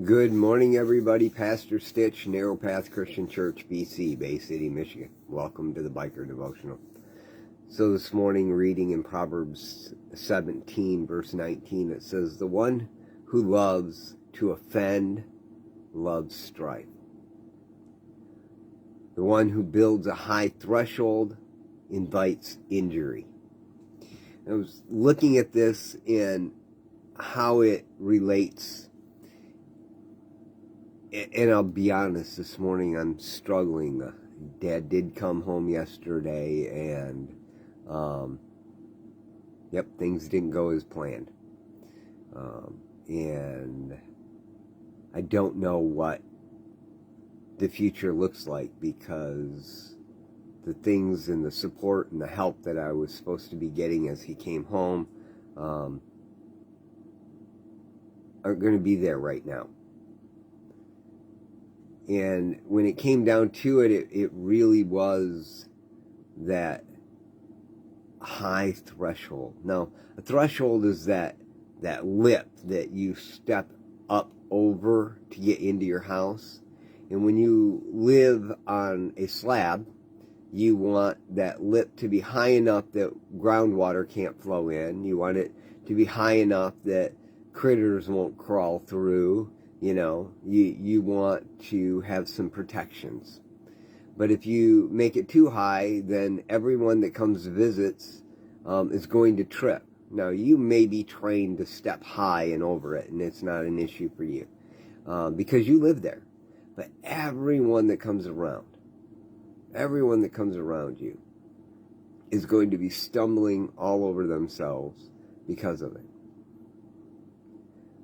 Good morning, everybody. Pastor Stitch, Narrow Path Christian Church, BC, Bay City, Michigan. Welcome to the Biker Devotional. So this morning, reading in Proverbs 17, verse 19, it says, "The one who loves to offend loves strife. The one who builds a high threshold invites injury." I was looking at this and how it relates. And I'll be honest, this morning I'm struggling. Dad did come home yesterday, and things didn't go as planned. And I don't know what the future looks like, because the things and the support and the help that I was supposed to be getting as he came home aren't going to be there right now. And when it came down to it, it really was that high threshold. Now, a threshold is that lip that you step up over to get into your house. And when you live on a slab, you want that lip to be high enough that groundwater can't flow in. You want it to be high enough that critters won't crawl through. You want to have some protections. But if you make it too high, then everyone that comes to visits is going to trip. Now, you may be trained to step high and over it, and it's not an issue for you because you live there. But everyone that comes around you is going to be stumbling all over themselves because of it.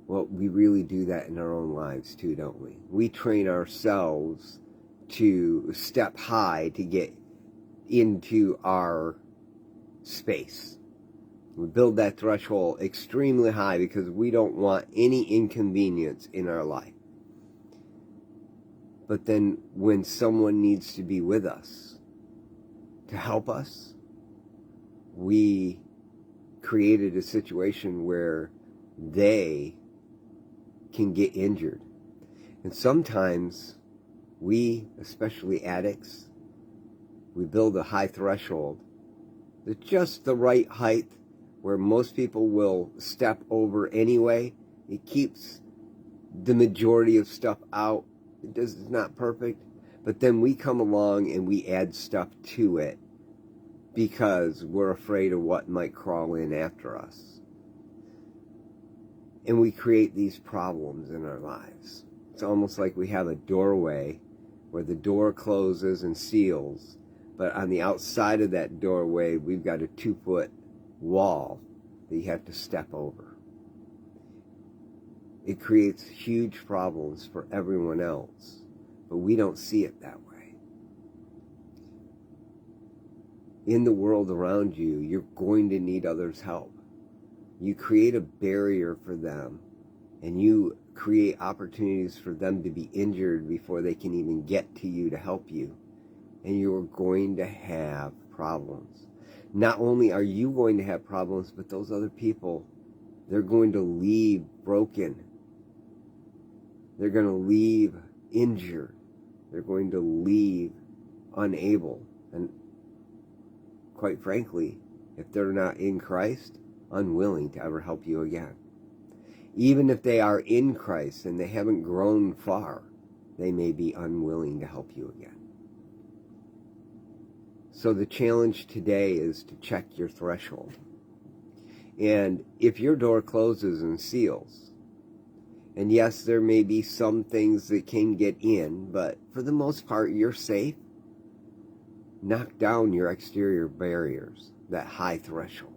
Well, we really do that in our own lives too, don't we? We train ourselves to step high to get into our space. We build that threshold extremely high because we don't want any inconvenience in our life. But then when someone needs to be with us to help us, we created a situation where they can get injured. And sometimes we, especially addicts, we build a high threshold that's just the right height where most people will step over anyway. It keeps the majority of stuff out. It's not perfect, but then we come along and we add stuff to it because we're afraid of what might crawl in after us. And we create these problems in our lives. It's almost like we have a doorway where the door closes and seals, but on the outside of that doorway, we've got a 2-foot wall that you have to step over. It creates huge problems for everyone else, but we don't see it that way. In the world around you, you're going to need others' help. You create a barrier for them, and you create opportunities for them to be injured before they can even get to you to help you. And you're going to have problems. Not only are you going to have problems, but those other people, they're going to leave broken. They're going to leave injured. They're going to leave unable. And quite frankly, if they're not in Christ, unwilling to ever help you again. Even if they are in Christ and they haven't grown far, they may be unwilling to help you again. So the challenge today is to check your threshold. And if your door closes and seals, and yes, there may be some things that can get in, but for the most part, you're safe. Knock down your exterior barriers, that high threshold,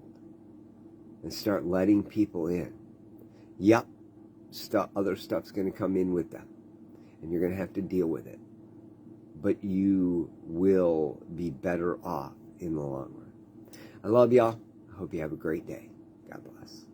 and start letting people in. Yep, other stuff's going to come in with them, and you're going to have to deal with it. But you will be better off in the long run. I love y'all. I hope you have a great day. God bless.